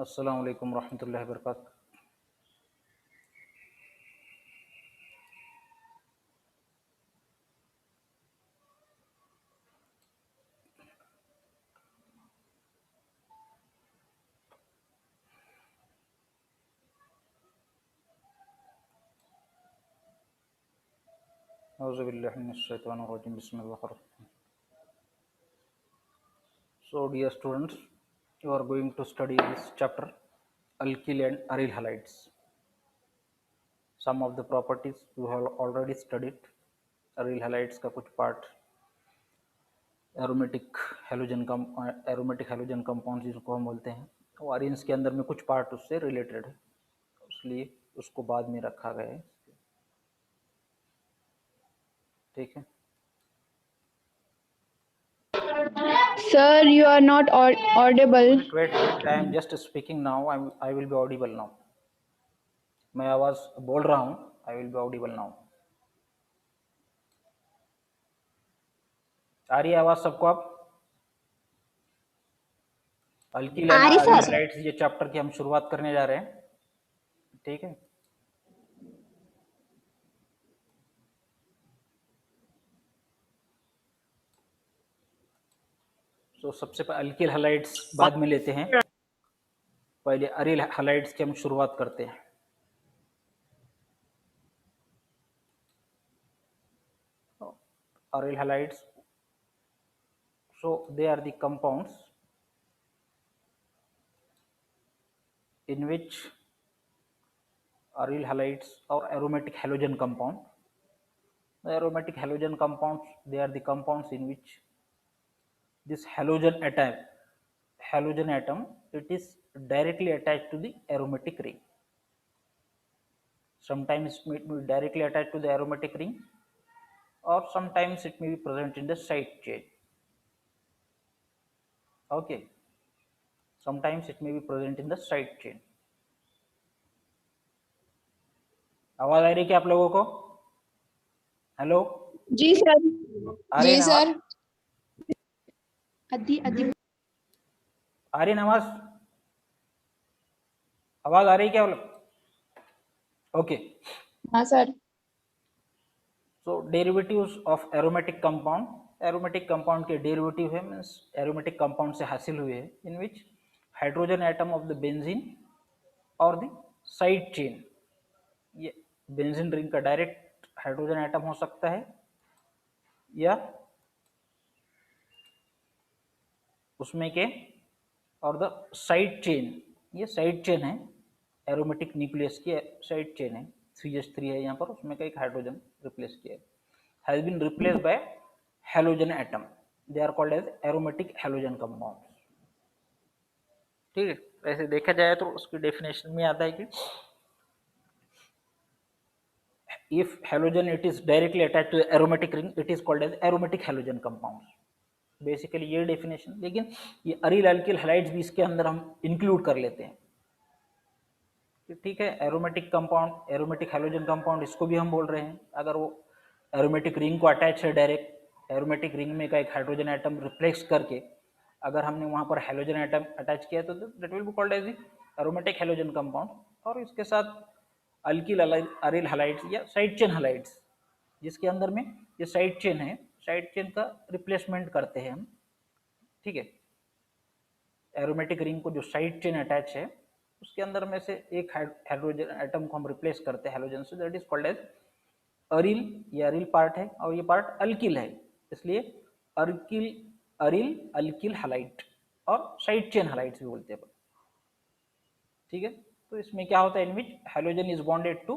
अस्सलामु अलैकुम रहमतुल्लाहि व बरकातहू। औज़ु बिल्लाहि मिनश शैतानिर रजीम, बिस्मिल्लाहिर रहमानिर रहीम। So dear students, you are going to study this chapter, alkyl and aryl halides. Some of the properties you have already studied. aryl halides का कुछ part, aromatic halogen compound जिसको हम बोलते हैं, और आर्यन्स के अंदर में कुछ पार्ट उससे रिलेटेड है, इसलिए उसको बाद में रखा गया है। ठीक है Sir, you are not audible. wait, I am just speaking now. I will be audible now. मैं आवाज बोल रहा हूँ, I will be audible now. आ रही है आवाज सबको? आप अल्किल एंड अरील हैलाइड्स ये चैप्टर की हम शुरुआत करने जा रहे हैं। ठीक है, तो सबसे पहले अल्किल हैलाइड्स बाद में लेते हैं, पहले अरील हैलाइड्स की हम शुरुआत करते हैं। aryl halides, so they are the compounds in which aryl halides or aromatic halogen compound. The aromatic halogen compounds, they are the compounds in which this halogen atom, it is directly attached to the aromatic ring. Sometimes it may be directly attached to the aromatic ring, or sometimes it may be present in the side chain. Okay, sometimes it may be present in the side chain. आवाज आ रही क्या आप लोगों को? Hello जी sir. जी sir. अति अति आ रही नमाज, आवाज आ रही क्या? ओके, हाँ sir. So derivatives of aromatic compound, aromatic compound के डेरिवेटिव है मीन्स एरोमेटिक कंपाउंड से हासिल हुए हैं, in which hydrogen atom of the benzene और द साइड चेन, ये बेंजीन रिंग का डायरेक्ट हाइड्रोजन एटम हो सकता है या उसमें के और द साइड चेन, ये साइड चेन है एरोमेटिक न्यूक्लियस की साइड चेन है, 3s3 है यहाँ पर, उसमें का एक हाइड्रोजन रिप्लेस किया है, has been replaced by halogen atom, they are called as aromatic halogen compound. ठीक है, ऐसे देखा जाए तो उसकी डेफिनेशन में आता है कि if halogen it is directly attached to the aromatic ring, it is called as aromatic halogen compounds। Basically ये डेफिनेशन, लेकिन ये अरील अल्किल हैलाइड्स भी इसके अंदर हम इंक्लूड कर लेते हैं। ठीक है, aromatic compound, aromatic halogen compound इसको भी हम बोल रहे हैं। अगर वो एरोमेटिक रिंग को अटैच है डायरेक्ट, एरोमेटिक रिंग में का एक हाइड्रोजन एटम रिप्लेस करके अगर हमने वहां पर हैलोजन एटम अटैच किया तो that will be called as aromatic halogen compound. और इसके साथ अल्किल अरील हैलाइड्स या साइड चेन हैलाइड्स, जिसके अंदर में ये साइड चेन है, साइड चेन का रिप्लेसमेंट करते हैं हम। ठीक है, एरोमेटिक रिंग को जो साइड चेन अटैच है उसके अंदर में से एक हाइड्रोजन एटम को हम रिप्लेस करते हैं हैलोजन से, दैट इज कॉल्ड एज अरील। ये अरील पार्ट है और ये पार्ट अल्किल है, इसलिए अर्किल अरील अल्किल हैलाइड और साइड चेन हैलाइड्स भी बोलते हैं। ठीक है, तो इसमें क्या होता है, in which halogen is bonded to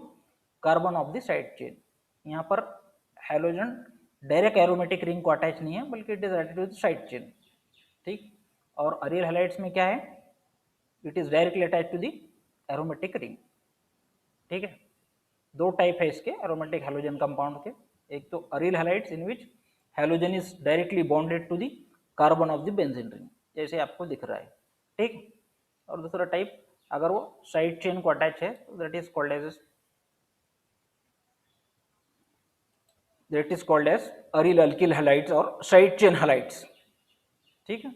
carbon of the side chain. यहाँ पर हैलोजन डायरेक्ट एरोमेटिक रिंग को अटैच नहीं है बल्कि it is attached to the side chain. ठीक, और अरील हैलाइड्स में क्या है, it is directly attach to the aromatic ring. ठीक है, दो टाइप है इसके एरोमेटिक हैलोजन कंपाउंड के, एक तो aryl halides in which halogen is directly bonded to the carbon of the benzene ring, जैसे आपको दिख रहा है। ठीक, और दूसरा टाइप अगर वो साइड चेन को अटैच है तो that is called as aryl alkyl halides और साइड चेन हैलाइड्स। ठीक है,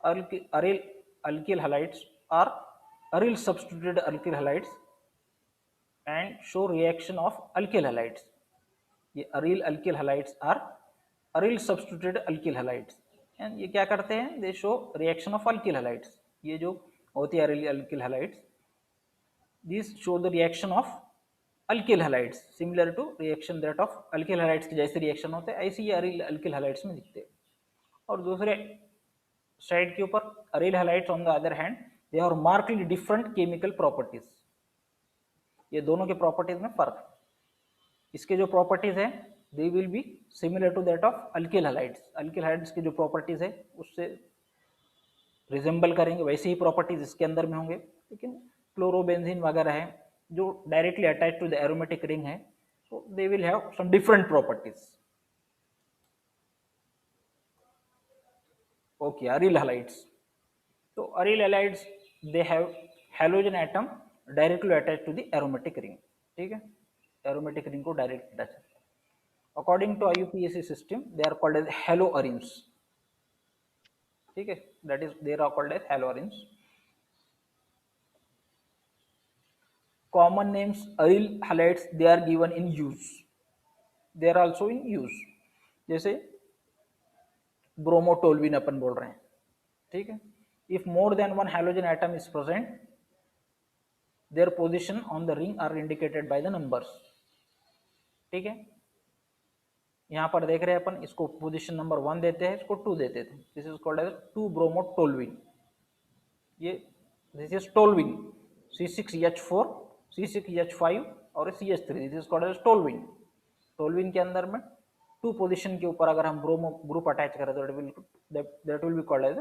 aryl alkyl halides are aryl substituted alkyl halides and show reaction of alkyl halides. ये aryl alkyl halides are aryl substituted alkyl halides and ये क्या करते हैं, they show reaction of alkyl halides. ये जो होती है aryl alkyl halides, this show the reaction of alkyl halides similar to reaction that of alkyl halides के जैसे रिएक्शन होते हैं ऐसे ये अरील अल्किल हैलाइड्स में दिखते हैं। और दूसरे साइड के ऊपर aryl halides on the other hand they are markedly different chemical properties. ये दोनों के प्रॉपर्टीज में फर्क है। इसके जो प्रॉपर्टीज है they will be similar to that of alkyl halides. Alkyl halides की जो प्रॉपर्टीज है उससे रिजेंबल करेंगे, वैसे ही प्रॉपर्टीज इसके अंदर में होंगे, लेकिन क्लोरोबेंजीन वगैरह है जो directly attach to the aromatic ring है, so they will have some different properties। okay, aryl halides, so aryl halides they have halogen atom directly attached to the aromatic ring। ठीक है, aromatic ring को direct attach, according to IUPAC system they are called as haloarenes। ठीक है, that is they are called as haloarenes। common names aryl halides they are given in use, they are also in use, जैसे ब्रोमोटोल्विन अपन बोल रहे हैं। ठीक है, if more than one halogen atom is present their position on the ring are indicated by the numbers. ठीक है, यहां पर देख रहे हैं अपन, इसको पोजीशन नंबर 1 देते हैं, इसको 2 देते थे, this is called as 2 bromotoluene. ये this is toluene, C6H4 C6H5 और CH3, this is called as toluene. Toluene के अंदर में 2 पोजीशन के ऊपर अगर हम ब्रोमो ग्रुप अटैच करें तो that will be called as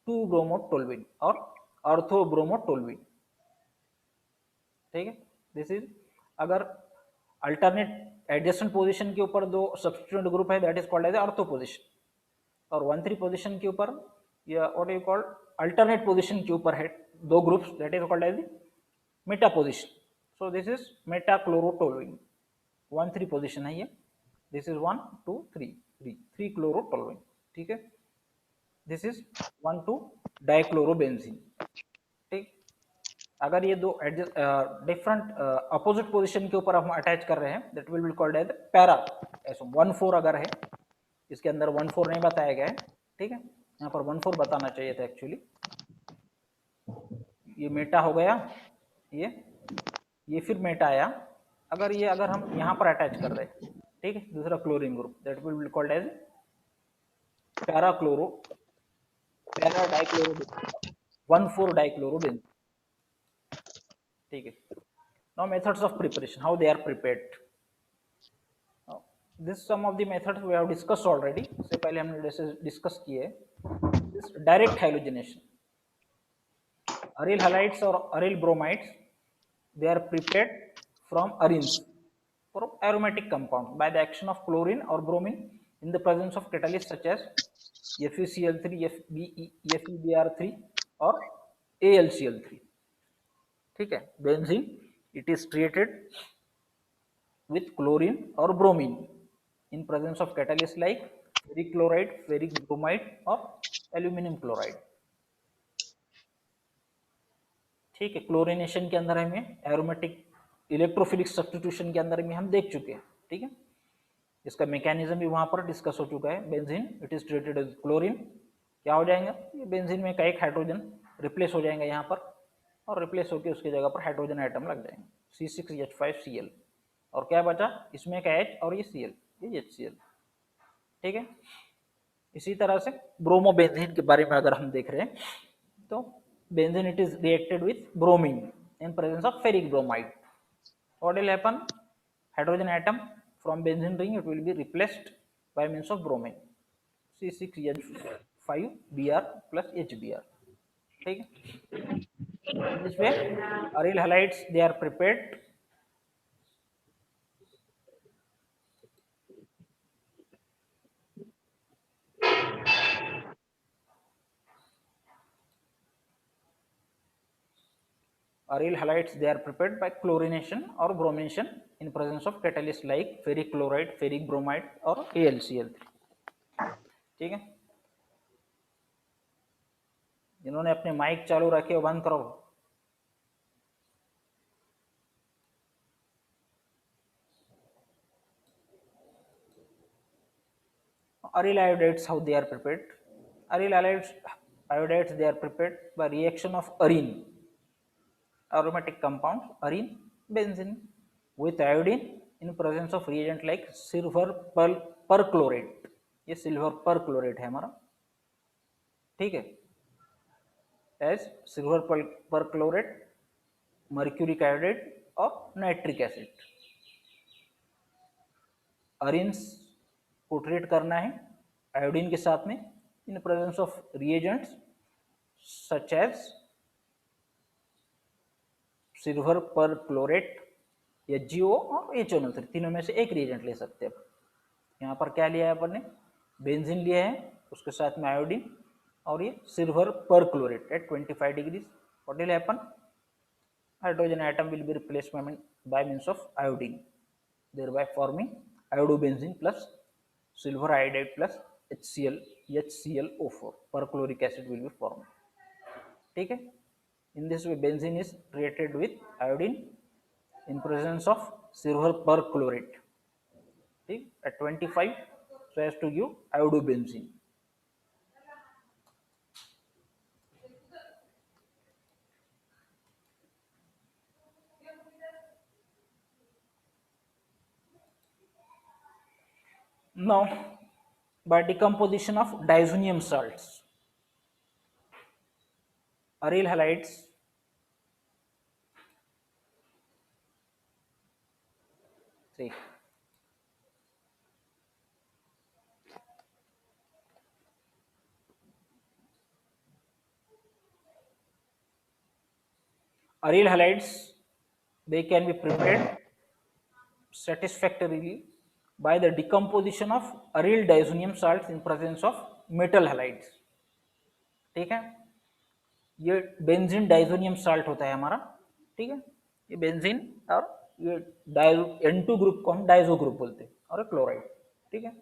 2 bromotoluene और ऑर्थो ब्रोमोटोल्विन। ठीक है, दिस इज अगर अल्टरनेट एडजेसेंट पोजीशन के ऊपर 2 सब्स्टिट्यूएंट ग्रुप है that is called as ortho position, और 1,3 पोजीशन के ऊपर या what you called alternate position के ऊपर है 2 groups that is called as meta position. So this is meta chlorotoluene, 1,3 position है ये, दिस इज 1 2 3 3 क्लोरोटोल्विन। ठीक है, दिस इज 1,2 डाइक्लोरोबेंजीन। ठीक, अगर ये दो डिफरेंट अपोजिट पोजीशन के ऊपर हम अटैच कर रहे हैं that will be called as para. ऐसा 1,4 अगर है, इसके अंदर 1,4 नहीं बताया गया है, ठीक है, यहाँ पर 1,4 बताना चाहिए था एक्चुअली। ये मेटा हो गया, ये फिर मेटा आया। अगर हम यहाँ पर अटैच कर रहे हैं, ठीक है, दूसरा chlorine group that will be called as para chloro, para dichloro, 1,4 dichlorobenzene. ठीक है, now methods of preparation, how they are prepared. This some of the methods we have discussed already, इससे पहले हमने डिस्कस किए। this direct halogenation, aryl halides or aryl bromides, they are prepared from arynes or aromatic compounds by the action of chlorine or bromine in the presence of catalysts such as FeCl3, FeBr3 or AlCl3। ठीक है, benzene it is treated with chlorine or bromine in presence of catalysts like ferric chloride, ferric bromide or aluminum chloride। ठीक है, chlorination के अंदर हमें aromatic electrophilic substitution के अंदर में हम देख चुके हैं। ठीक है, इसका मैकेनिज्म भी वहां पर डिस्कस हो चुका है। Benzene it is treated as chlorine, क्या हो जाएगा, ये बेंजीन में का एक हाइड्रोजन रिप्लेस हो जाएगा यहाँ पर, और रिप्लेस होकर उसकी जगह पर हाइड्रोजन आइटम लग जाएंगे C6H5Cl, और क्या बचा इसमें का H और ये Cl, ये HCl। ठीक है, इसी तरह से ब्रोमोबेंजीन के बारे में अगर हम देख रहे हैं तो benzene it is reacted with bromine in presence of ferric bromide. What will happen, hydrogen item from benzene ring it will be replaced by means of bromine C6H5Br plus HBr। ठीक है, this way aryl halides they are prepared, aryl halides they are prepared by chlorination or bromination in presence of catalysts like ferric chloride, ferric bromide or AlCl3। ठीक है, जिन्होंने अपने mic चालू रखे वो बंद करो। Aryl iodides, how they are prepared, aryl iodides they are prepared by reaction of arene aromatic compound arene benzene with iodine in presence of reagent like silver perchlorate। ये सिल्वर परक्लोरेट है हमारा। ठीक है, as silver perchlorate, mercuric iodide और nitric acid. Arenes को treat करना है iodine के साथ में in presence of reagents such as silver perchlorate या GO और HNO3, तीनों में से एक रिएजेंट ले सकते हैं। यहाँ पर क्या लिया है अपन ने, बेंजीन लिया है, उसके साथ में आयोडीन और ये silver perchlorate at 25 degrees. What will happen, hydrogen atom will be replaced by means of iodine, thereby forming iodobenzene plus silver iodide plus HClO4, perchloric acid will be formed। ठीक है, in this way benzene is treated with iodine in presence of silver perchlorate, ठीक, at 25 so as to give iodobenzene। Now by decomposition of diazonium salts, aryl halides see aryl halides they can be prepared satisfactorily by the decomposition of aryl diazonium salts in presence of metal halides। ठीक है, ये benzene diazonium salt होता है हमारा। ठीक है, ये benzene और ये N2 ग्रुप को हम डाइजो ग्रुप बोलते हैं और क्लोराइड। ठीक है,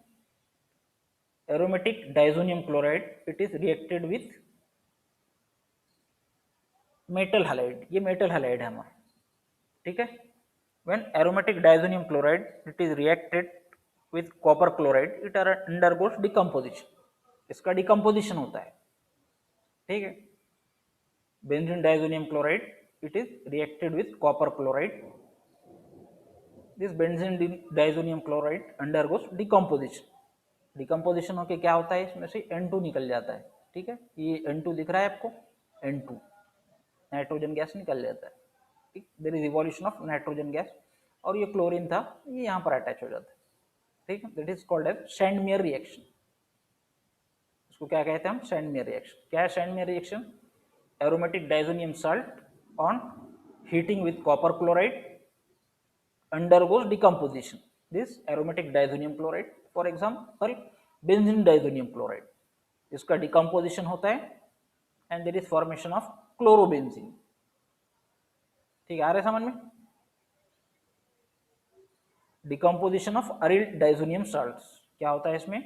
aromatic diazonium chloride, it is reacted with metal halide, ये मेटल हैलाइड है हमारा, ठीक है। When aromatic diazonium chloride it is reacted with copper chloride, it undergoes decomposition, इसका डिकम्पोजिशन होता है, ठीक है। Benzene diazonium chloride it is reacted with copper chloride, this benzene diazonium chloride undergoes decomposition, decomposition होके क्या होता है, इसमें से N2 निकल जाता है, ठीक है। ये N2 दिख रहा है आपको, N2 नाइट्रोजन गैस निकल जाता है, ठीक। There is evolution of nitrogen gas, और ये क्लोरीन था, ये यहाँ पर अटैच हो जाता है, ठीक है। That is called as Sandmeyer reaction, इसको क्या कहते हैं हम, सैंडमेयर रिएक्शन। क्या है Sandmeyer reaction? Aromatic diazonium salt on heating with copper chloride undergoes decomposition, this aromatic diazonium chloride, for example benzene diazonium chloride, इसका डिकम्पोजिशन होता है and there is formation of chlorobenzene, ठीक है। आ रहे समझ में? Decomposition of aryl diazonium salts, क्या होता है इसमें,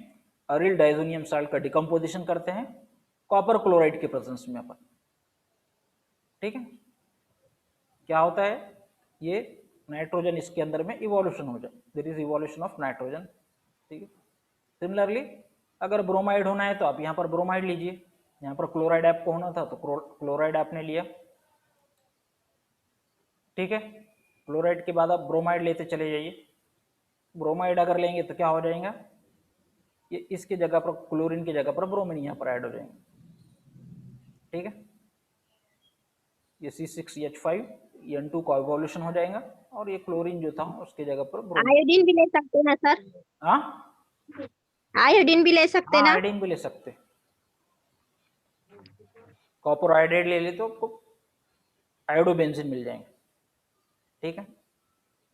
अरिल डाइजोनियम साल्ट का डिकम्पोजिशन करते हैं कॉपर क्लोराइड के प्रेजेंस में अपन, ठीक है। क्या होता है, ये नाइट्रोजन इसके अंदर में इवोल्यूशन हो जाए, there is evolution of nitrogen, ठीक है। सिमिलरली अगर ब्रोमाइड होना है तो आप यहाँ पर ब्रोमाइड लीजिए, यहाँ पर क्लोराइड आपको होना था तो क्लोराइड आपने लिया, ठीक है। क्लोराइड के बाद आप ब्रोमाइड लेते चले जाइए, ब्रोमाइड अगर लेंगे तो क्या हो जाएगा, ये इसके जगह पर क्लोरीन की जगह पर ब्रोमीन यहाँ पर ऐड हो जाएंगे, ठीक है। ये C6H5 ये N2 का इवोल्यूशन हो जाएगा, और ये क्लोरीन जो था उसकी जगह पर ब्रोमीन। आयोडीन भी ले सकते ना सर? हाँ आयोडीन भी ले सकते ना? आयोडीन भी ले सकते, कॉपर आयोडाइड ले ले तो आपको आयोडोबेंजीन मिल जाएंगे, ठीक है।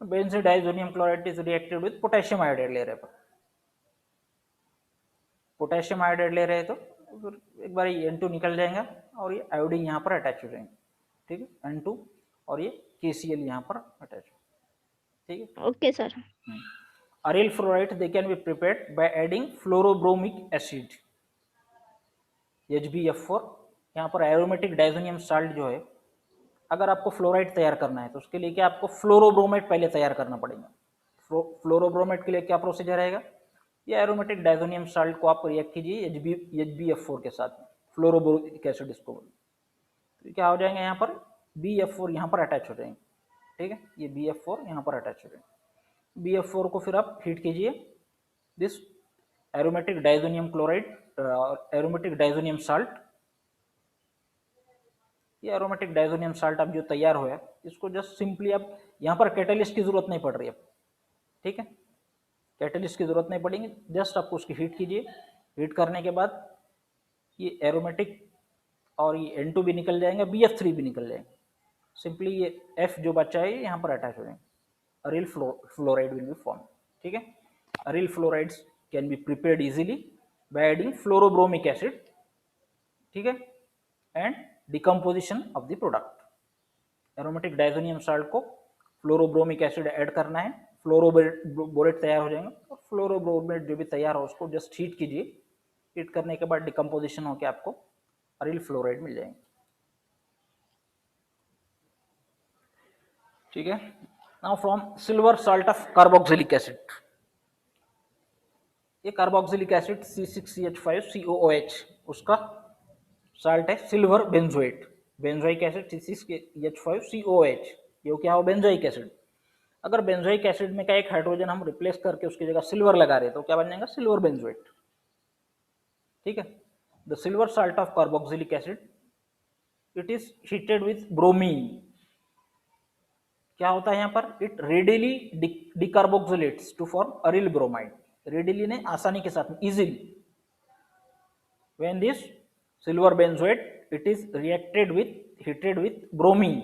Benzene diazonium chloride is reacted with potassium iodide ले रहे हैं, पोटेशियम आयोडाइड ले रहे हैं तो फिर एक बार ये N2 निकल जाएगा और ये आयोडीन यहाँ पर अटैच हो जाएंगे, ठीक है। N2 और ये KCl यहाँ पर अटैच हो, ठीक है। Okay sir. Aryl fluoride they can be prepared by adding fluorobromic acid HbF4, यहाँ पर एरोमेटिक डाइजोनियम साल्ट जो है, अगर आपको फ्लोराइड तैयार करना है तो उसके लिए क्या आपको फ्लोरोब्रोमेट पहले तैयार करना पड़ेगा। फ्लोरोब्रोमेट के लिए क्या प्रोसीजर रहेगा, ये एरोमेटिक डाइजोनियम साल्ट को आप रिएक्ट कीजिए HbF4 के साथ, फ्लोरोब्रोमिक एसिड इसको, तो क्या हो जाएगा, यहाँ पर BF4 यहाँ पर अटैच हो जाएंगे, ठीक है। ये BF4 यहाँ पर अटैच हो जाएंगे, BF4 को फिर आप हीट कीजिए, this aromatic diazonium chloride aromatic diazonium salt, ये एरोमेटिक डाइजोनियम साल्ट अब जो तैयार हुआ है इसको जस्ट सिंपली अब यहाँ पर कैटलिस्ट की जरूरत नहीं पड़ रही है, ठीक है। कैटलिस्ट की जरूरत नहीं पड़ेगी, जस्ट आपको उसकी हीट कीजिए, हीट करने के बाद ये एरोमेटिक और ये N2 भी निकल जाएंगे, BF3 भी निकल जाएंगे, सिंपली ये F जो बचा है यहाँ पर अटैच हो जाएंगे, aryl fluoride will be form, ठीक है। Aryl fluorides can be prepared easily by adding fluorobromic acid, ठीक है, and decomposition of the product. Aromatic diazonium salt को फ्लोरोब्रोमिक एसिड ऐड करना है, फ्लोरोबोरेट तैयार हो जाएंगे, और फ्लोरोब्रोमेट जो भी तैयार हो उसको जस्ट हीट कीजिए, हीट करने के बाद डिकम्पोजिशन होकर आपको अरिल फ्लोराइड मिल जाएंगे, ठीक है। Now from silver salt of carboxylic acid, ये कार्बोक्सिलिक एसिड C6CH5COOH उसका साल्ट है silver benzoate, benzoic acid C6H5COOH, ये क्या हो, बेंजोइक एसिड। अगर बेंजोइक एसिड में का एक हाइड्रोजन हम रिप्लेस करके उसकी जगह सिल्वर लगा रहे तो क्या बन जाएगा, सिल्वर बेंजोएट, ठीक है। The silver salt of carboxylic acid it is heated with bromine, क्या होता है यहाँ पर, it readily decarboxylates to form aryl bromide, readily ने आसानी के साथ, easily, when this silver benzoate it is heated with bromine,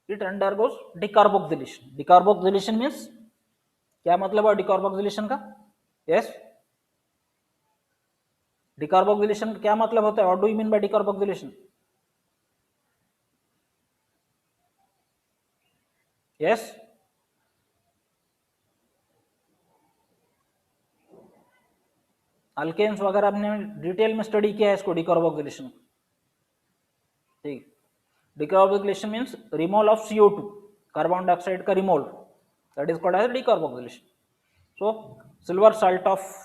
it undergoes decarboxylation, decarboxylation means क्या मतलब है डिकार्बोक्सिलेशन का, यस डिकार्बोक्सिलेशन का क्या मतलब होता है, what do you mean by decarboxylation, yes alkanes वगैरह हमने डिटेल में स्टडी किया है इसको, डिकार्बोक्सिलेशन। ठीक, decarboxylation means removal of CO2, carbon dioxide का removal, that is called as decarboxylation. So silver salt of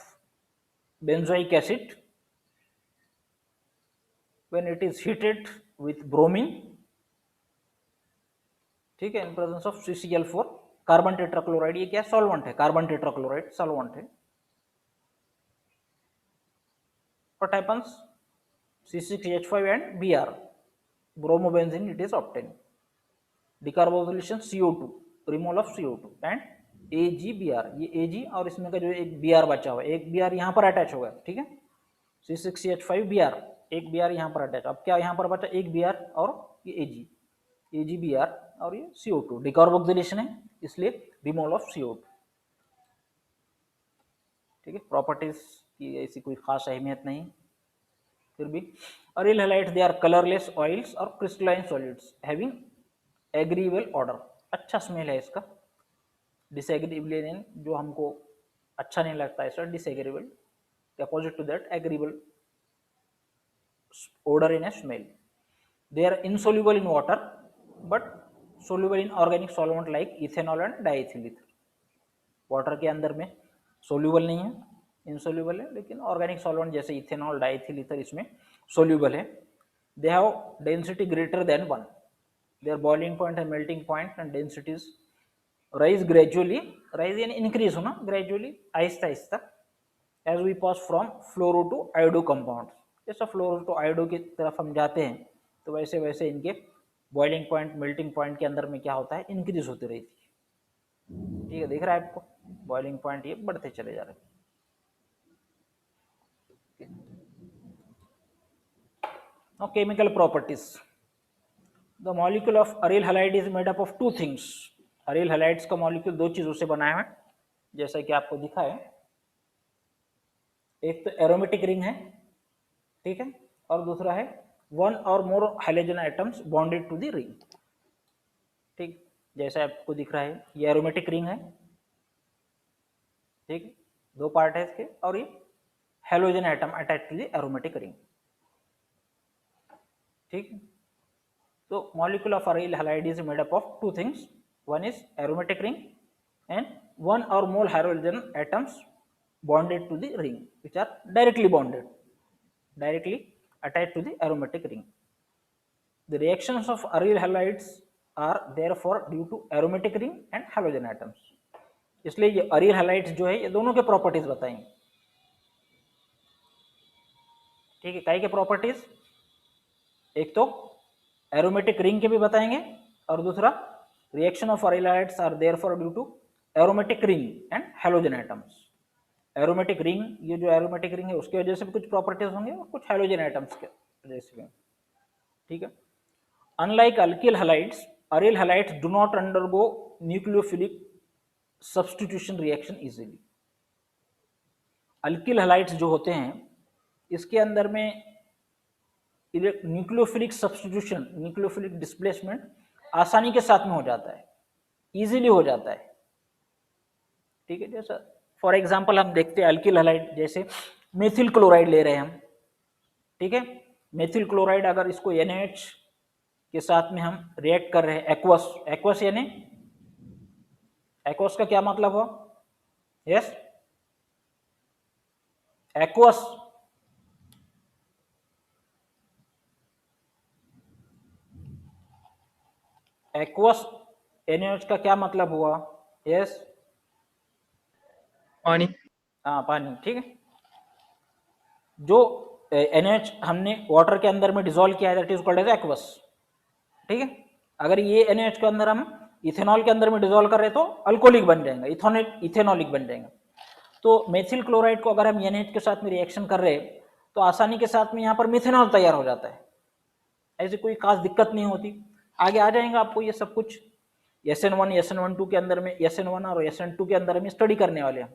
benzoic acid when it is heated with bromine, ठीक है, इन presence of CCl4, carbon tetrachloride, ये क्या solvent है, carbon tetrachloride solvent है। What happens? C6H5 and Br, bromobenzene, it is obtained. Decarboxylation CO2, removal of CO2 and AgBr, ये Ag और इसमें का जो एक Br बचा हुआ है, एक Br यहाँ पर अटैच होगा, ठीक है, C6H5Br, एक Br यहाँ पर अटैच। अब क्या यहाँ पर बचा, एक Br और ये AgBr और ये CO2, डिकार्बोक्सिलेशन है इसलिए रिमूवल ऑफ CO2, ठीक है। प्रॉपर्टीज की ऐसी कोई खास अहमियत नहीं, फिर भी aryl halides they are colourless oils और crystalline solids having agreeable odour, अच्छा स्मेल है इसका। डिसएग्रीएबल जो हमको अच्छा नहीं लगता है, sir disagreeable, opposite to that agreeable odor in a smell. They are insoluble in water but soluble in organic solvent like ethanol and diethyl ether. Water के अंदर में सोल्यूबल नहीं है, इनसोल्यूबल है, लेकिन ऑर्गेनिक सॉल्वेंट जैसे इथेनॉल, डाइथिल ईथर इसमें soluble है। They have density greater than 1, their boiling point and melting point and densities rise gradually, rise यानी इंक्रीज होना, ग्रेजुअली आहिस्ता आहिस्ता, as we pass from fluoro to iodo compound, जैसा fluoro to iodo की तरफ हम जाते हैं तो वैसे वैसे इनके बॉइलिंग पॉइंट, मेल्टिंग पॉइंट के अंदर में क्या होता है, इंक्रीज होती रहती है, ठीक है, दिख रहा है आपको, बॉइलिंग पॉइंट ये बढ़ते चले जा रहे हैं। Now chemical properties. The molecule of aryl halide is made up of two things. aryl halides का मॉलिक्यूल दो चीजों से बना है, जैसा कि आपको दिखा है, एक तो एरोमेटिक रिंग है, ठीक है, और दूसरा है वन और more hydrogen atoms bonded to the ring, ठीक, जैसा आपको दिख रहा है, ये एरोमेटिक रिंग है, ठीक, दो पार्ट है इसके, और ये hydrogen atom attach to the aromatic ring, ठीक। तो molecule of aryl halide is made up of two things, one is aromatic ring and one or more hydrogen atoms bonded to the ring, which are directly bonded, directly attached to the aromatic ring. The reactions of aryl halides are therefore due to aromatic ring and halogen atoms. इसलिए ये aryl halides जो है ये दोनों के properties बताएंगे, ठीक है, काई के प्रॉपर्टीज, एक तो एरोमेटिक रिंग के भी बताएंगे और दूसरा reaction of aryl halides are therefore due to aromatic ring and halogen atoms. Aromatic ring, ये जो एरोमेटिक रिंग है उसकी वजह से भी कुछ प्रॉपर्टीज होंगे और कुछ हैलोजन एटम्स के वजह से भी, ठीक है। Unlike alkyl halides, aryl halides do not undergo nucleophilic substitution reaction easily. Alkyl halides जो होते हैं इसके अंदर में न्यूक्लियोफिलिक सब्स्टिट्यूशन, न्यूक्लियोफिलिक डिस्प्लेसमेंट आसानी के साथ में हो जाता है, इजीली हो जाता है, ठीक है। जैसा फॉर एग्जांपल हम देखते हैं अल्किल हैलाइड, जैसे मेथिल क्लोराइड ले रहे हैं हम, ठीक है, मेथिल क्लोराइड अगर इसको NaH के साथ में हम रिएक्ट कर रहे हैं, एक्वस, एक्वस यानी एक्वस का क्या मतलब हो, यस, एक्वस, एक्वस NaOH का क्या मतलब हुआ, यस, पानी, हाँ पानी, ठीक है। जो NaOH हमने वाटर के अंदर में डिसॉल्व किया है that is called as aqueous, ठीक है। अगर ये NaOH के अंदर हम इथेनॉल के अंदर में डिसॉल्व कर रहे हैं तो अल्कोहलिक बन जाएगा, इथेनॉलिक बन जाएगा। तो मेथिल क्लोराइड को अगर हम NaH के साथ में रिएक्शन कर रहे हैं तो आसानी के साथ में यहाँ पर मिथेनॉल तैयार हो जाता है, ऐसी कोई खास दिक्कत नहीं होती। आगे आ जाएगा आपको ये सब कुछ SN1, SN12 के अंदर में, SN1 और SN2 के अंदर में स्टडी करने वाले हैं,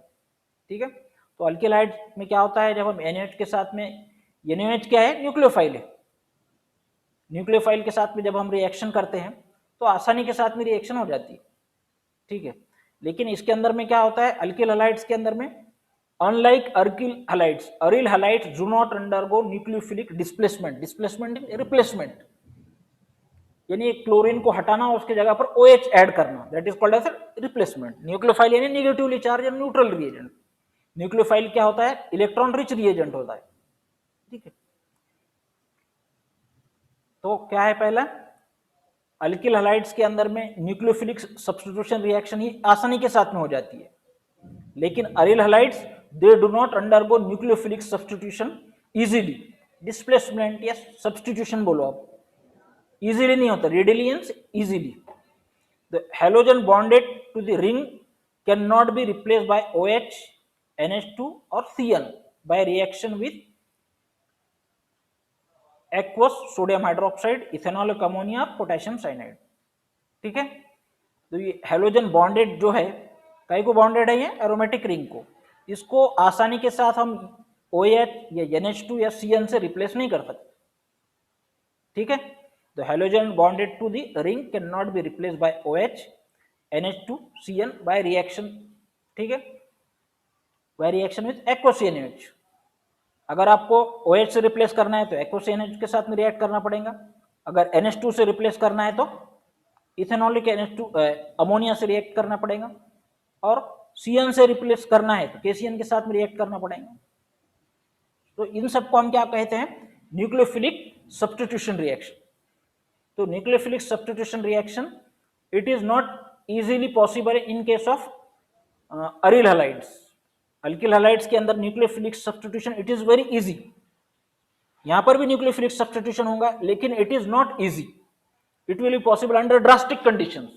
ठीक है। तो अल्किल हैलाइड में क्या होता है, जब हम NaH के साथ में, NaOH क्या है, न्यूक्लियोफाइल है, न्यूक्लियोफाइल के साथ में जब हम रिएक्शन करते हैं तो आसानी के साथ में रिएक्शन हो जाती है, ठीक है। लेकिन इसके अंदर में क्या होता है, अल्किल हैलाइड्स के अंदर में Unlike aryl halides do not undergo nucleophilic displacement. Displacement in replacement, यानी क्लोरीन को हटाना और उसके जगह पर OH ऐड करना, that is called as replacement. Nucleophile यानी निगेटिवली चार्ज या न्यूट्रल रिएजेंट. न्यूक्लियोफाइल क्या होता है? इलेक्ट्रॉन रिच रिएजेंट होता है. ठीक है, तो क्या है पहला, अल्किल हलाइड्स के अंदर में न्यूक्लियोफिलिक सब्स्टिट्यूशन रिएक्शन ही आसानी के साथ में हो जाती है, लेकिन aryl halides they do not undergo nucleophilic substitution easily. Displacement या सब्स्टिट्यूशन बोलो आप, इजीली नहीं होता, readily and easily. The halogen bonded to the ring can not be replaced by OH, NH2 और Cl by reaction with aqueous sodium hydroxide, ethanolic ammonia, potassium cyanide. ठीक है, तो ये हेलोजन बॉन्डेड जो है, कई को बॉन्डेड है? ये एरोमेटिक रिंग को. इसको आसानी के साथ हम OH या NH2 या Cn से रिप्लेस नहीं कर सकते. ठीक है, the halogen bonded to the ring can not be replace by OH, NH2, Cn by reaction. ठीक है, by reaction with aqueous CnH. अगर आपको OH से रिप्लेस करना है तो एक्वस CnH के साथ में रिएक्ट करना पड़ेगा. अगर NH2 से रिप्लेस करना है तो इथेनॉलिक NH2 अमोनिया से रिएक्ट करना पड़ेगा. और Cn से रिप्लेस करना है तो KCN के साथ में रिएक्ट करना पड़ेगा. तो इन सबको हम क्या कहते हैं? Nucleophilic substitution reaction. तो nucleophilic substitution reaction it is not easily possible in case of aryl halides. Alkyl halides के अंदर nucleophilic substitution it is very easy. यहां पर भी न्यूक्लियोफिलिक सब्स्टिट्यूशन होगा, लेकिन it is not easy. It will be possible under drastic conditions.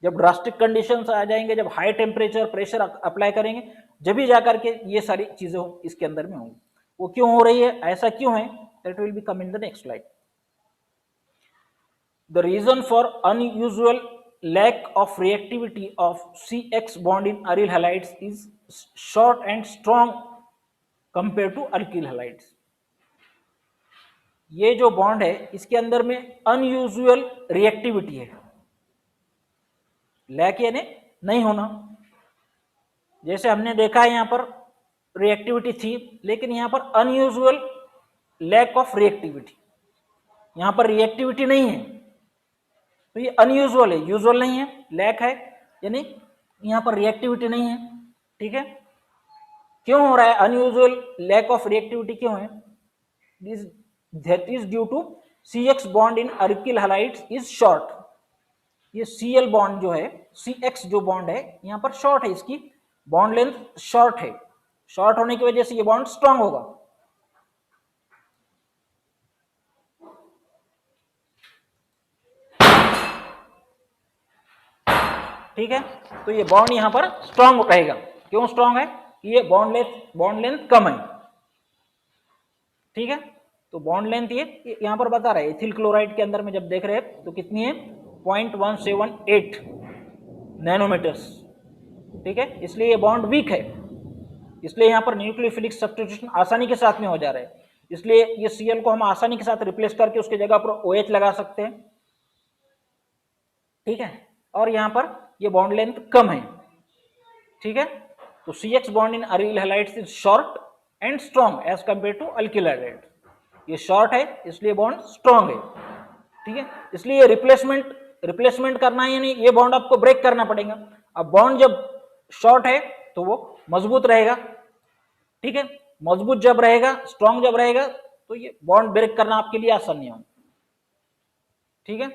जब drastic conditions आ जाएंगे, जब हाई टेम्परेचर प्रेशर अप्लाई करेंगे, जब ही जाकर के ये सारी चीजें इसके अंदर में होंगी. वो क्यों हो रही है, ऐसा क्यों है, that will be come in the next slide. The reason for unusual lack of reactivity of CX bond in aryl halides is short and strong compared to alkyl halides. ये जो बॉन्ड है इसके अंदर में अनयूजुअल रिएक्टिविटी है. Lack यानी नहीं होना. जैसे हमने देखा है यहां पर रिएक्टिविटी थी, लेकिन यहां पर अनयूजुअल लैक ऑफ रिएक्टिविटी. यहां पर रिएक्टिविटी नहीं है, तो ये अनयूजुअल है, यूजुअल नहीं है. लैक है यानी यहां पर रिएक्टिविटी नहीं है. ठीक है, क्यों हो रहा है अनयूजुअल लैक ऑफ रिएक्टिविटी, क्यों है? That is due to CX bond in alkyl halides is short. ये Cl बॉन्ड जो है, CX जो बॉन्ड है यहां पर शॉर्ट है, इसकी बॉन्ड लेंथ शॉर्ट है. शॉर्ट होने की वजह से ये बॉन्ड स्ट्रांग होगा. ठीक है, तो ये बॉन्ड यहां पर स्ट्रांग रहेगा. क्यों स्ट्रांग है? कि ये बॉन्ड लेंथ कम है. ठीक है, तो बॉन्ड लेंथ ये यहां पर बता रहा है. इथिल क्लोराइड के अंदर में जब देख रहे हैं तो कितनी है? 0.178 नैनोमीटर्स. ठीक है, इसलिए ये बॉन्ड वीक है. इसलिए यहां पर न्यूक्लियोफिलिक सब्स्टिट्यूशन आसानी के साथ में हो जा रहा है. इसलिए ये Cl को हम आसानी के साथ रिप्लेस करके उसके जगह पर OH लगा सकते हैं. ठीक है, और यहां पर ये बॉन्ड लेंथ कम है. ठीक है, तो CX bond in aryl halides is short and strong as compare to alkyl halide. ये शॉर्ट है इसलिए बॉन्ड स्ट्रॉन्ग है. ठीक है, इसलिए रिप्लेसमेंट करना है, यानी ये बॉन्ड आपको ब्रेक करना पड़ेगा. अब बॉन्ड जब शॉर्ट है तो वो मजबूत रहेगा. ठीक है, मजबूत जब रहेगा, स्ट्रॉन्ग जब रहेगा, तो ये बॉन्ड ब्रेक करना आपके लिए आसान नहीं होगा. ठीक है,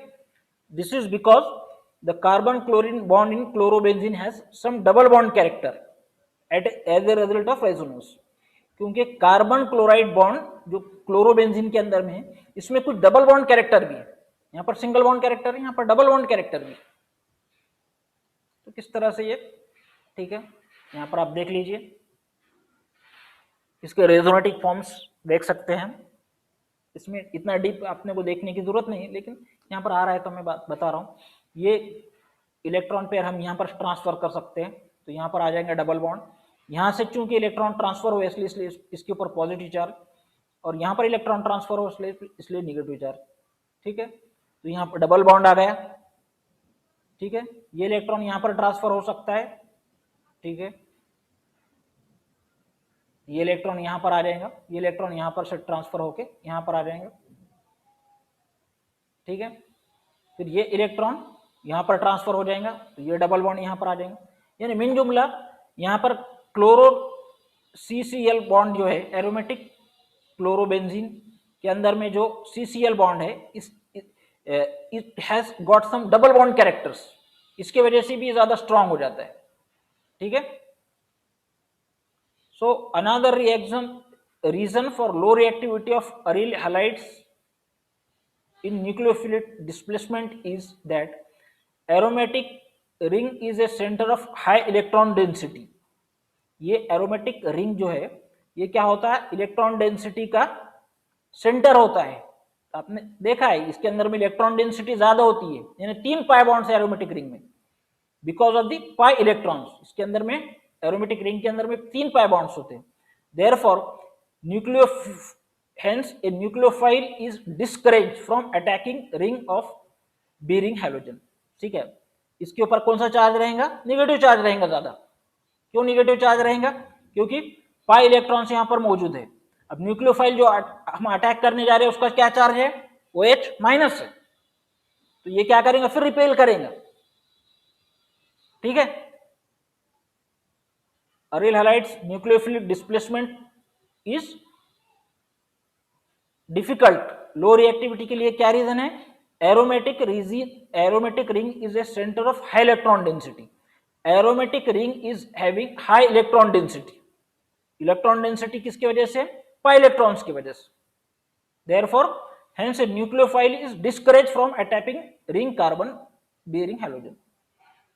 this is because the carbon chlorine bond in chlorobenzene has some double bond character as a result of resonance. क्योंकि कार्बन क्लोराइड बॉन्ड जो क्लोरोबेंजीन के अंदर में है, इसमें कुछ डबल बॉन्ड कैरेक्टर भी है. यहां पर सिंगल बॉन्ड कैरेक्टर है, यहां पर डबल बॉन्ड कैरेक्टर भी. तो किस तरह से ये, ठीक है, यहां पर आप देख लीजिए, इसके रेजोनेटिक फॉर्म्स देख सकते हैं. इसमें इतना डीप अपने को देखने की जरूरत नहीं है, लेकिन यहां पर आ रहा है तो मैं बता रहा हूं. ये इलेक्ट्रॉन पेयर हम यहां पर ट्रांसफर कर सकते हैं, तो यहां पर आ जाएंगे डबल बॉन्ड. यहां से चूंकि इलेक्ट्रॉन ट्रांसफर हो इसलिए इसके ऊपर पॉजिटिव चार्ज, और यहां पर इलेक्ट्रॉन ट्रांसफर हो इसलिए निगेटिव चार्ज. ठीक है, तो यहां पर डबल बॉन्ड आ गया. ठीक है, ये इलेक्ट्रॉन यहां पर ट्रांसफर हो सकता है. ठीक है, ये इलेक्ट्रॉन यहाँ पर आ जाएगा, ये इलेक्ट्रॉन यहाँ पर से ट्रांसफर होके यहाँ पर आ जाएगा, ठीक है। फिर ये इलेक्ट्रॉन यहाँ पर ट्रांसफर हो जाएगा, तो ये डबल बॉन्ड यहाँ पर आ जाएगा। यानी मिन जुमला यहाँ पर क्लोरो CCl बॉन्ड जो है एरोमेटिक क्लोरोबेंजीन के अंदर में जो CCl बॉन्ड है it has got some double bond characters, इसके वजह से भी ज्यादा स्ट्रांग हो जाता है, ठीक है। So another reason for low reactivity of aryl halides in nucleophilic displacement is that aromatic ring is a center of high electron density। ये एरोमेटिक रिंग जो है ये क्या होता है, इलेक्ट्रॉन डेंसिटी का सेंटर होता है। आपने देखा है इसके अंदर में इलेक्ट्रॉन डेंसिटी ज्यादा होती है, यानी 3 पाई बॉन्ड्स है एरोमेटिक रिंग में, because of the pi electrons. इसके अंदर में एरोमेटिक रिंग के अंदर में 3 पाई बॉन्ड्स होते हैं। Therefore hence a nucleophile is discouraged from attacking ring of bearing halogen, ठीक है। इसके ऊपर कौन सा चार्ज रहेगा, निगेटिव चार्ज रहेगा ज्यादा। क्यों निगेटिव चार्ज रहेगा, क्योंकि पाई इलेक्ट्रॉन्स यहाँ पर मौजूद है। अब न्यूक्लियोफाइल जो हम अटैक करने जा रहे हैं उसका क्या चार्ज है, OH माइनस है, तो ये क्या करेंगे, फिर रिपेल करेंगे, ठीक है। aryl halides nucleophilic displacement is difficult, low reactivity के लिए क्या रीजन है, aromatic ring is a centre of high electron density. Aromatic ring is having high electron density. Electron density किसकी वजह से, पाई इलेक्ट्रॉन्स की वजह से। Therefore hence a nucleophile is discourage from attacking ring carbon bearing halogen.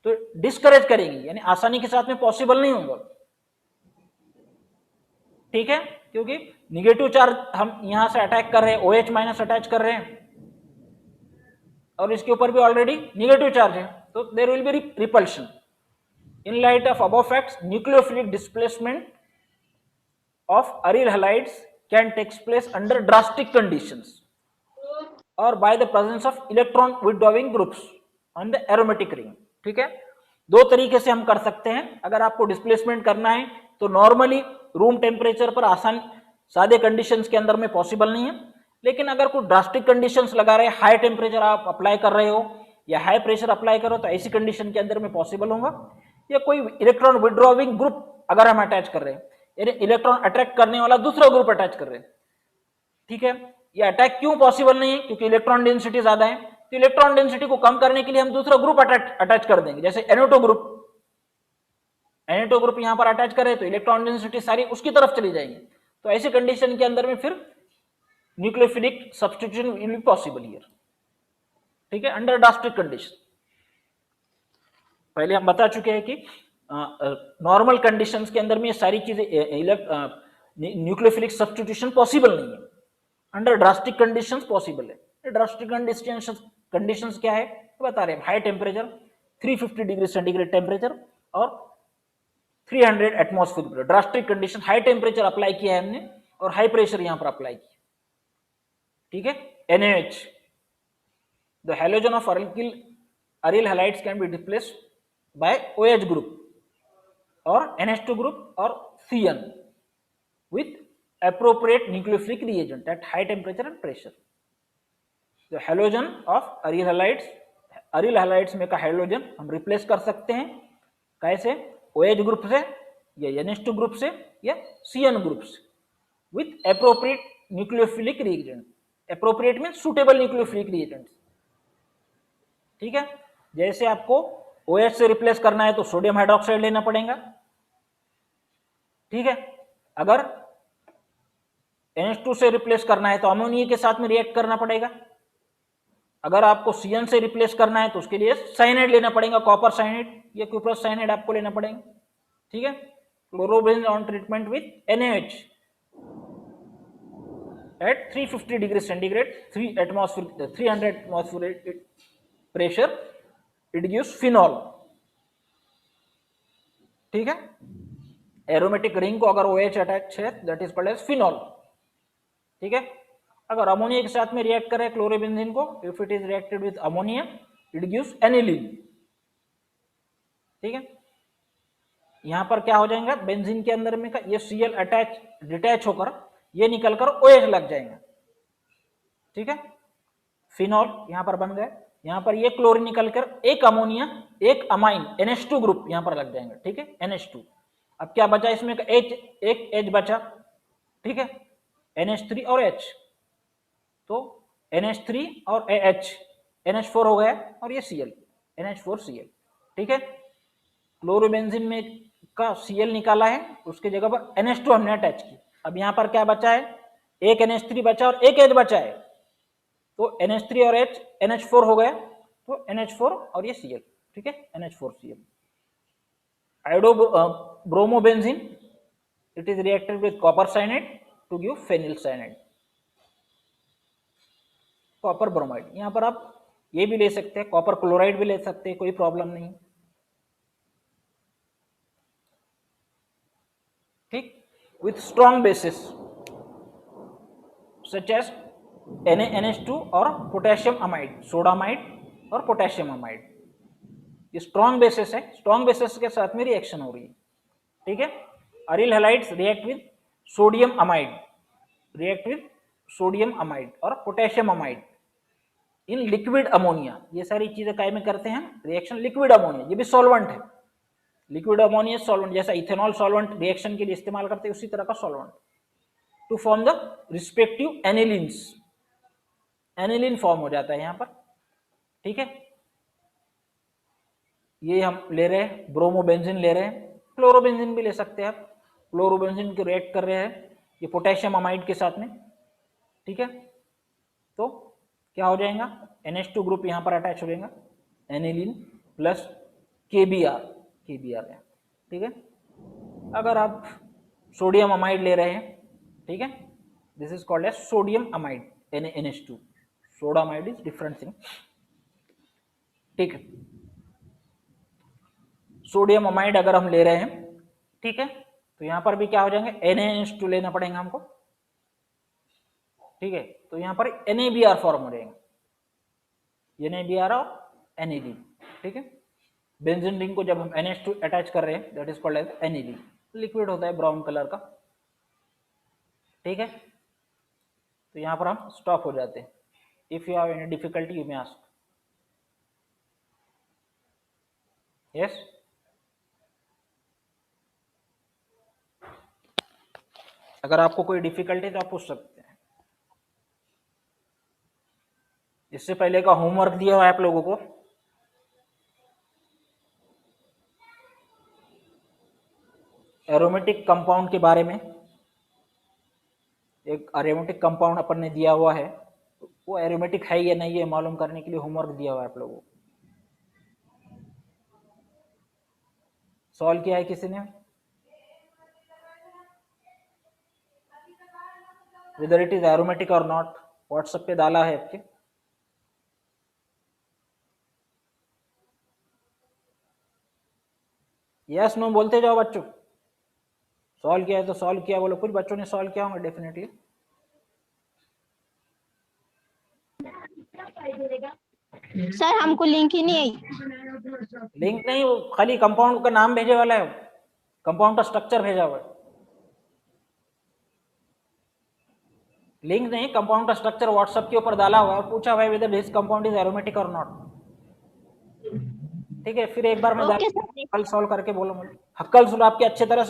तो discourage करेंगी, यानी आसानी के साथ में पॉसिबल नहीं होगा, ठीक है, क्योंकि निगेटिव चार्ज हम यहां से अटैक कर रहे हैं, OH माइनस अटैच कर रहे हैं और इसके ऊपर भी ऑलरेडी निगेटिव चार्ज है, तो there will be repulsion. In light of above facts nucleophilic displacement of aryl halides can takes place under drastic conditions or by the presence of electron withdrawing groups on the aromatic ring, ठीक है। दो तरीके से हम कर सकते हैं। अगर आपको डिस्प्लेसमेंट करना है तो नॉर्मली रूम टेम्परेचर पर आसान सादे कंडीशंस के अंदर में पॉसिबल नहीं है, लेकिन अगर कोई ड्रास्टिक कंडीशंस लगा रहे, हाई टेम्परेचर आप अप्लाई कर रहे हो या हाई प्रेशर अप्लाई करो, तो ऐसी कंडीशन के अंदर में पॉसिबल होगा। या कोई इलेक्ट्रॉन विड्रॉविंग ग्रुप अगर हम अटैच कर रहे हैं, यानी इलेक्ट्रॉन अट्रैक्ट करने वाला दूसरा ग्रुप अटैच कर रहे हैं, ठीक है। ये अटैक क्यों पॉसिबल नहीं है, क्योंकि इलेक्ट्रॉन डेंसिटी ज्यादा है। तो इलेक्ट्रॉन डेंसिटी को कम करने के लिए हम दूसरा ग्रुप अटैच कर देंगे, जैसे NO2 ग्रुप। NO2 ग्रुप यहां पर अटैच करें तो इलेक्ट्रॉन डेंसिटी सारी उसकी तरफ चली जाएगी। तो ऐसी कंडीशन के अंदर में फिर nucleophilic substitution will be possible here, ठीक है, अंडर ड्रास्टिक कंडीशन। पहले हम बता चुके हैं कि नॉर्मल कंडीशंस के अंदर में ये सारी चीजें न्यूक्लियोफिलिक सब्स्टिट्यूशन पॉसिबल नहीं है, अंडर ड्रास्टिक कंडीशंस पॉसिबल है। ड्रास्टिक कंडीशंस क्या है बता रहे हैं, high temperature 350 degree centigrade temperature और 300 atmosphere. Drastic condition, high temperature apply किया है हमने और हाई प्रेशर यहां पर अप्लाई किया, ठीक है। NaOH, the halogen of aryl halides can be replaced by OH group or NH2 group or CN with appropriate nucleophilic reagent at high temperature and pressure. The halogen of aryl halides में का hydrogen हम replace कर सकते हैं कैसे, OH group से या NH2 group से या CN ग्रुप से with appropriate nucleophilic reagent। appropriate means suitable nucleophilic reagents, ठीक है। जैसे आपको OH से रिप्लेस करना है तो सोडियम हाइड्रोक्साइड लेना पड़ेगा, ठीक है। अगर NH2 से रिप्लेस करना है तो अमोनिया के साथ में रिएक्ट करना पड़ेगा। अगर आपको CN से रिप्लेस करना है तो उसके लिए साइनाइड लेना पड़ेगा, कॉपर साइनाइड या क्यूप्रस साइनाइड आपको लेना पड़ेगा, ठीक है। Chlorobenzene on treatment with NaOH at 350 degree centigrade 300 atmosphere pressure it gives phenol, ठीक है। एरोमेटिक रिंग को अगर OH अटैच है that is called as phenol, ठीक है। अगर अमोनिया के साथ में रिएक्ट करे क्लोरोबेंजीन को, if it is reacted with ammonia it gives aniline, ठीक है। यहाँ पर क्या हो जाएगा, बेंजीन के अंदर में का ये Cl अटैच डिटैच होकर ये निकलकर OH लग जाएगा, ठीक है। फिनॉल यहाँ पर बन गए, यहाँ पर ये क्लोरीन निकलकर एक अमोनिया एक अमाइन NH2 ग्रुप यहाँ पर लग जाएंगे, ठीक है, NH2। अब क्या बचा इसमें, एक H बचा, ठीक है, NH3 और H, तो NH3 और H NH4 हो गया और ये Cl NH4Cl, ठीक है। क्लोरोबेंजीन में का Cl निकाला है, उसके जगह पर NH2 हमने अटैच की। अब यहाँ पर क्या बचा है, एक NH3 बचा और एक H बचा है, तो NH3 और H NH4 हो गया, तो NH4 और ये Cl, ठीक है, NH4Cl। Iodo bromobenzene, it is reacted with copper cyanide to give phenyl cyanide, copper bromide. यहाँ पर आप ये भी ले सकते हैं, कॉपर क्लोराइड भी ले सकते हैं, कोई प्रॉब्लम नहीं, ठीक। With strong bases such as NaNH2 और पोटेशियम अमाइड, सोडामाइड और पोटेशियम अमाइड, ये स्ट्रॉन्ग बेसिस है, स्ट्रॉन्ग बेसिस के साथ में रिएक्शन हो रही है, ठीक है। Aryl halides react with sodium amide, react with sodium amide और potassium amide in liquid ammonia. ये सारी चीजें काय में करते हैं, रिएक्शन लिक्विड अमोनिया, ये भी सॉल्वेंट है, लिक्विड अमोनिया सॉल्वेंट, जैसा इथेनॉल सॉल्वेंट रिएक्शन के लिए इस्तेमाल करते हैं उसी तरह का solvent, to form the respective anilines, aniline form हो जाता है यहाँ पर, ठीक है। ये हम ले रहे हैं, ब्रोमोबेंजीन ले रहे हैं, क्लोरोबेंजीन भी ले सकते हैं आप, क्लोरोबेंजीन के रिएक्ट कर रहे हैं ये पोटेशियम अमाइड के साथ में, ठीक है। तो क्या हो जाएगा, NH2 ग्रुप यहाँ पर अटैच हो जाएगा, एनिलीन प्लस KBr, है, ठीक है। अगर आप सोडियम अमाइड ले रहे हैं, ठीक है, this is called as sodium amide, NH2, soda amide is different thing, ठीक है। सोडियम अमाइड अगर हम ले रहे हैं, ठीक है, तो यहां पर भी क्या हो जाएंगे, NaNH2 लेना पड़ेगा हमको, ठीक है। तो यहां पर NaBr फॉर्म हो जाएगा, NaBr और NAD, ठीक है। बेंजीन रिंग को जब हम NH2 अटैच कर रहे हैं, that is called as NAD, liquid होता है ब्राउन कलर का, ठीक है। तो यहां पर हम स्टॉप हो जाते हैं। If you have any difficulty you may ask. Yes, अगर आपको कोई डिफिकल्टी तो आप पूछ सकते हैं। इससे पहले का होमवर्क दिया हुआ है आप लोगों को, एरोमेटिक कंपाउंड के बारे में, एक एरोमेटिक कंपाउंड अपन ने दिया हुआ है, वो एरोमेटिक है या नहीं है मालूम करने के लिए होमवर्क दिया हुआ है आप लोगों को। सॉल्व किया है किसी ने, whether it is aromatic or not, WhatsApp पे डाला है आपके। यस नो बोलते जाओ बच्चों, सॉल्व किया है तो सॉल्व किया बोलो, कुछ बच्चों ने सॉल्व किया होगा डेफिनेटली। सर हमको लिंक ही नहीं आई। लिंक नहीं, वो खाली कंपाउंड का नाम भेजे वाला है, कंपाउंड का स्ट्रक्चर भेजा हुआ है, लिंक नहीं, कंपाउंड का स्ट्रक्चर व्हाट्सएप के ऊपर डाला हुआ है और पूछा भाई whether this compound is aromatic और नॉट, ठीक है। फिर एक बार मैं ओके सर। कल सॉल्व करके बोलो मुझे, कल सुबह आपके अच्छे तरह से